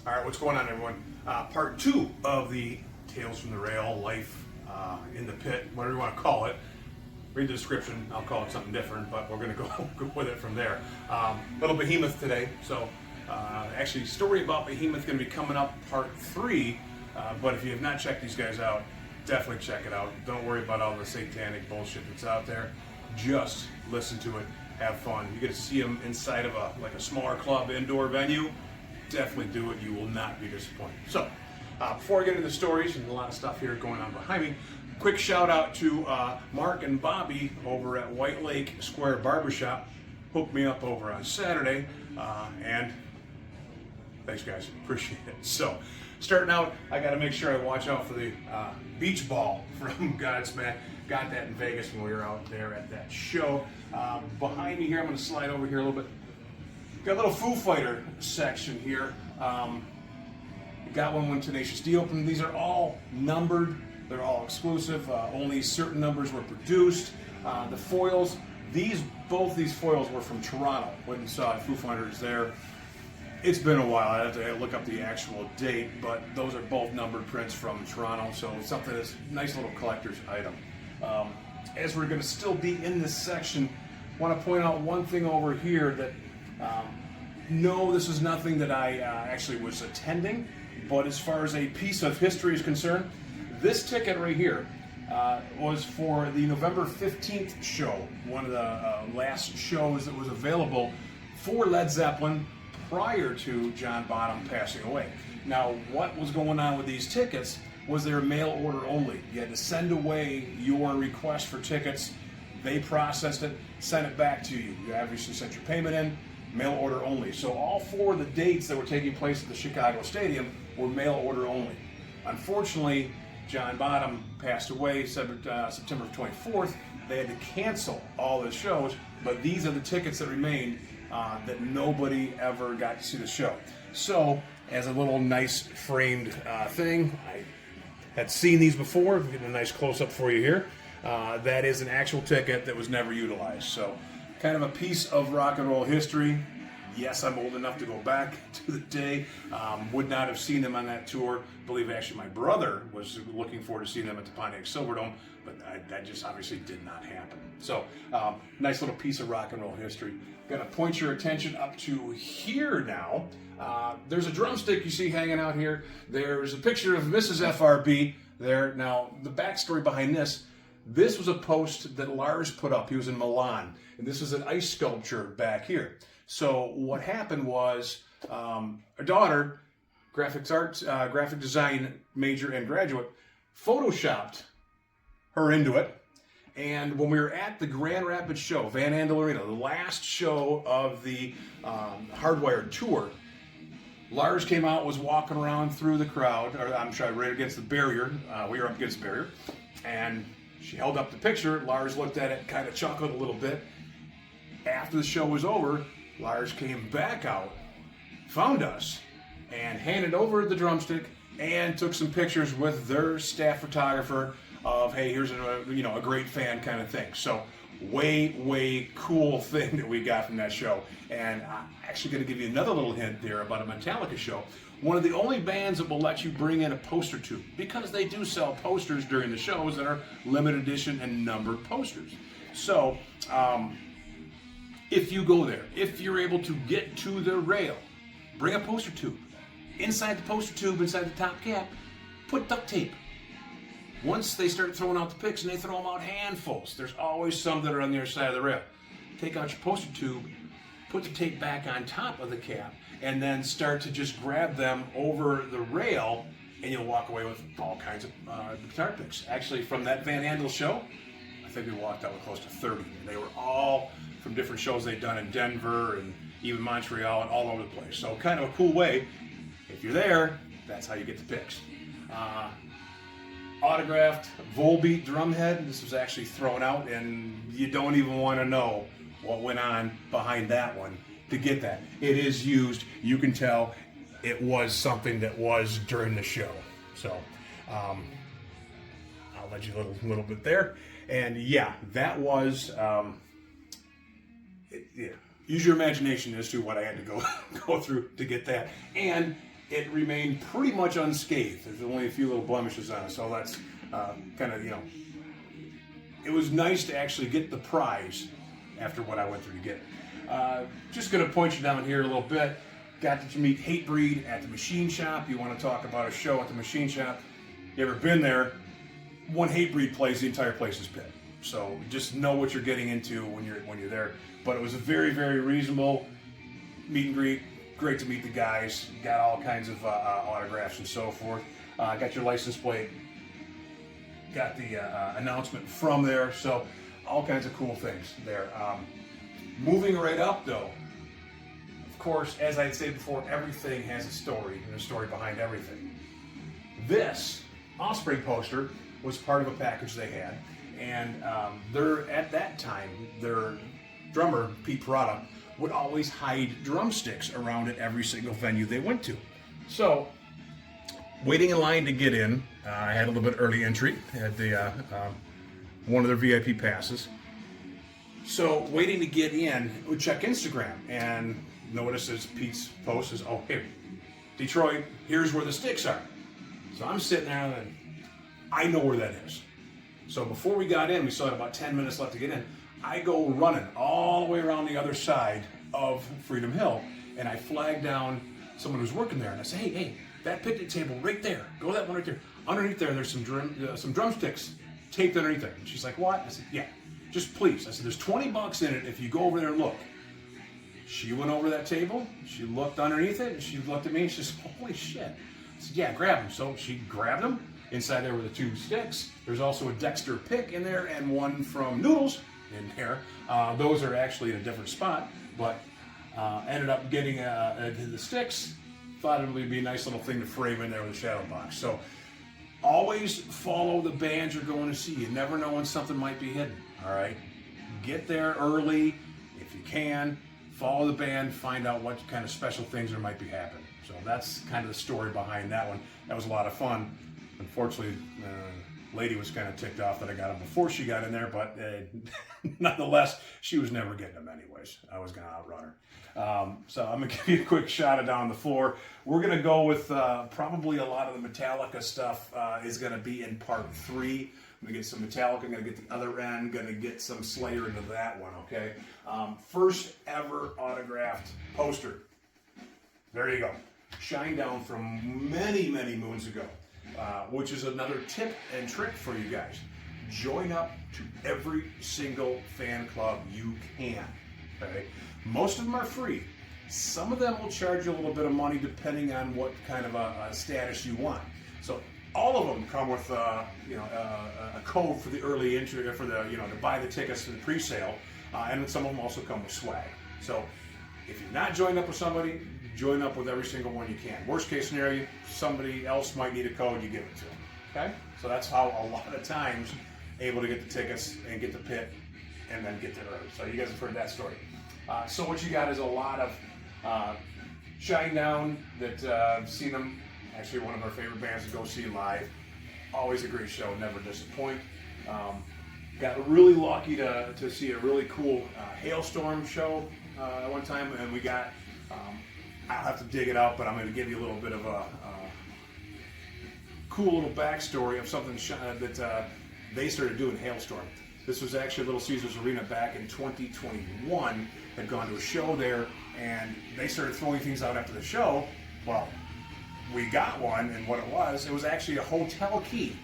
All right, what's going on, everyone? Part two of the Tales from the Rail, Life in the Pit, whatever you want to call it. Read the description. I'll call it something different, but we're going to go with it from there. Little Behemoth today. So, actually, story about Behemoth going to be coming up, part three. But if you have not checked these guys out, definitely check it out. Don't worry about all the satanic bullshit that's out there. Just listen to it. Have fun. You get to see them inside of a smaller club indoor venue. Definitely do it. You will not be disappointed. So, before I get into the stories and a lot of stuff here going on behind me, quick shout out to Mark and Bobby over at White Lake Square Barbershop. Hooked me up over on Saturday, and thanks guys, appreciate it. So, starting out, I got to make sure I watch out for the beach ball from Godsmack. Got that in Vegas when we were out there at that show. Behind me here, I'm going to slide over here a little bit. Got a little Foo Fighter section here. Got one when Tenacious D opened. These are all numbered. They're all exclusive. Only certain numbers were produced. The foils, both these foils were from Toronto. When you saw Foo Fighters there. It's been a while. I have to look up the actual date, but those are both numbered prints from Toronto. So it's something that's a nice little collector's item. As we're going to still be in this section, I want to point out one thing over here that no, this is nothing that I actually was attending, but as far as a piece of history is concerned, this ticket right here was for the November 15th show, one of the last shows that was available for Led Zeppelin prior to John Bonham passing away. Now, what was going on with these tickets was they were mail order only. You had to send away your request for tickets. They processed it, sent it back to you. You obviously sent your payment in, mail order only. So all four of the dates that were taking place at the Chicago Stadium were mail order only. Unfortunately, John Bonham passed away September 24th. They had to cancel all the shows, but these are the tickets that remained that nobody ever got to see the show. So, as a little nice framed thing, I had seen these before. I'm getting a nice close-up for you here. That is an actual ticket that was never utilized. So, kind of a piece of rock and roll history. Yes, I'm old enough to go back to the day. Would not have seen them on that tour. I believe actually my brother was looking forward to seeing them at the Pontiac Silverdome, but that just obviously did not happen. So, nice little piece of rock and roll history. Got to point your attention up to here now. There's a drumstick you see hanging out here. There's a picture of Mrs. FRB there. Now, the backstory behind this was a post that Lars put up. He was in Milan, and this is an ice sculpture back here. So what happened was our daughter, graphic design major and graduate, photoshopped her into it. And when we were at the Grand Rapids show, Van Andel Arena, the last show of the Hardwired tour, Lars came out, was walking around through the crowd, or I'm sorry, right against the barrier. We were up against the barrier. And she held up the picture. Lars looked at it, kind of chuckled a little bit. After the show was over, Lars came back out, found us, and handed over the drumstick and took some pictures with their staff photographer of, hey, here's a great fan kind of thing. So way cool thing that we got from that show. And I'm actually going to give you another little hint there about a Metallica show. One of the only bands that will let you bring in a poster tube, because they do sell posters during the shows that are limited edition and numbered posters. So, if you go there, if you're able to get to the rail, bring a poster tube. Inside the poster tube, inside the top cap, put duct tape. Once they start throwing out the pics, and they throw them out handfuls, there's always some that are on the other side of the rail. Take out your poster tube, put the tape back on top of the cap, and then start to just grab them over the rail, and you'll walk away with all kinds of guitar picks. Actually, from that Van Andel show, I think we walked out with close to 30. And they were all from different shows they'd done in Denver and even Montreal and all over the place. So kind of a cool way. If you're there, that's how you get the picks. Autographed Volbeat drum head. This was actually thrown out, and you don't even want to know what went on behind that one to get that. It is used. You can tell it was something that was during the show. So I'll let you a little bit there. And yeah, that was use your imagination as to what I had to go through to get that. And it remained pretty much unscathed. There's only a few little blemishes on it, so that's kind of, it was nice to actually get the prize after what I went through to get it. Just going to point you down here a little bit. Got to meet Hatebreed at the machine shop. You want to talk about a show at the machine shop? You ever been there? One Hatebreed plays, the entire place is pit. So just know what you're getting into when you're there. But it was a very, very reasonable meet and greet. Great to meet the guys. Got all kinds of autographs and so forth. Got your license plate. Got the announcement from there. So all kinds of cool things there. Moving right up though, of course, as I said before, everything has a story and a story behind everything. This Offspring poster was part of a package they had, and at that time, their drummer, Pete Parada, would always hide drumsticks around at every single venue they went to. So, waiting in line to get in, I had a little bit early entry, had the one of their VIP passes. So, waiting to get in, we check Instagram, and notice as Pete's post is, oh, here, Detroit, here's where the sticks are. So I'm sitting there and I know where that is. So before we got in, we still had about 10 minutes left to get in. I go running all the way around the other side of Freedom Hill, and I flag down someone who's working there, and I say, hey, that picnic table right there, go that one right there. Underneath there, there's some drumsticks taped underneath there. And she's like, what? I said, yeah, just please. I said, there's $20 in it if you go over there and look. She went over that table, she looked underneath it, and she looked at me, and she said, holy shit. I said, yeah, grab them. So she grabbed them. Inside there were the 2 sticks. There's also a Dexter pick in there and one from Noodles in there. Those are actually in a different spot, but ended up getting the sticks. Thought it would be a nice little thing to frame in there with a shadow box. So always follow the bands you're going to see. You never know when something might be hidden, all right? Get there early if you can. Follow the band, find out what kind of special things there might be happening. So that's kind of the story behind that one. That was a lot of fun. Unfortunately, lady was kind of ticked off that I got them before she got in there, but nonetheless, she was never getting them anyways. I was going to outrun her. So I'm going to give you a quick shot of Down the Floor. We're going to go with probably a lot of the Metallica stuff is going to be in part 3. I'm going to get some Metallica, I'm going to get the other end, going to get some Slayer into that one, okay? First ever autographed poster. There you go. Shinedown from many, many moons ago, which is another tip and trick for you guys. Join up to every single fan club you can, okay? Most of them are free. Some of them will charge you a little bit of money depending on what kind of a status you want. So all of them come with a code for the early entry, for the to buy the tickets for the pre-sale, and some of them also come with swag. So if you're not joined up with somebody, join up with every single one you can. Worst case scenario, somebody else might need a code, you give it to them. Okay? So that's how a lot of times able to get the tickets and get the pit and then get there early. So you guys have heard that story. So what you got is a lot of Shinedown that I've seen them. Actually, one of our favorite bands to go see live. Always a great show, never disappoint. Got really lucky to see a really cool Hailstorm show one time, and we got, I'll have to dig it out, but I'm going to give you a little bit of a cool little backstory of something that they started doing, Hailstorm. This was actually Little Caesars Arena back in 2021. Had gone to a show there, and they started throwing things out after the show. Well, we got one, and what it was actually a hotel key.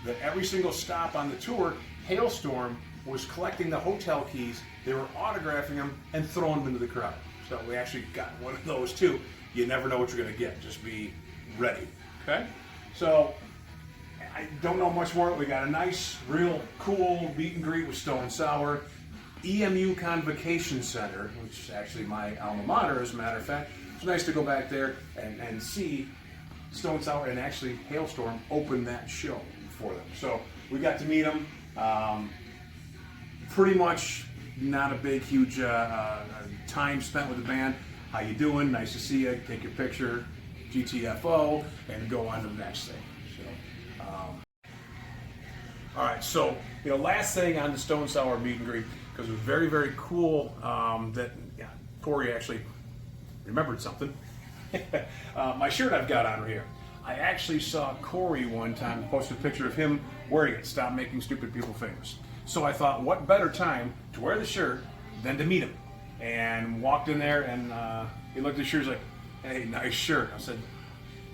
That every single stop on the tour, Hailstorm was collecting the hotel keys, they were autographing them and throwing them into the crowd. So we actually got one of those too. You never know what you're going to get, just be ready, okay? So, I don't know much more. We got a nice, real cool meet and greet with Stone Sour. EMU Convocation Center, which is actually my alma mater, as a matter of fact. It's nice to go back there and see Stone Sour and actually Hailstorm open that show for them. So we got to meet them. Pretty much not a big, huge time spent with the band. How you doing? Nice to see you. Take your picture, GTFO, and go on to the next thing. So, all right. So last thing on the Stone Sour meet and greet, because it was very, very cool that Corey actually remembered something. My shirt I've got on here. I actually saw Corey one time post a picture of him wearing it. Stop making stupid people famous. So I thought, what better time to wear the shirt than to meet him? And walked in there, and he looked at the shirt, like, "Hey, nice shirt." I said,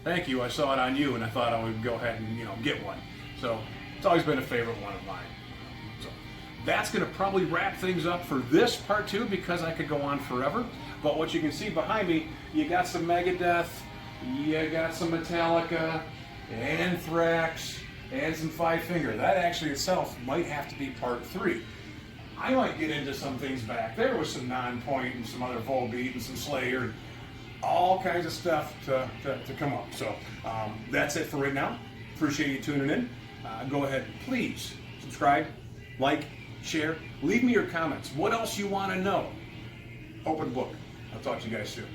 "Thank you. I saw it on you, and I thought I would go ahead and get one." So it's always been a favorite one of mine. So that's going to probably wrap things up for this part 2, because I could go on forever. But what you can see behind me, you got some Megadeth, you got some Metallica, Anthrax, and some Five Finger. That actually itself might have to be part 3. I might get into some things back there with some Non-Point and some other Volbeat and some Slayer, and all kinds of stuff to come up. So that's it for right now. Appreciate you tuning in. Go ahead, please subscribe, like, share, leave me your comments. What else you want to know? Open book. I'll talk to you guys soon.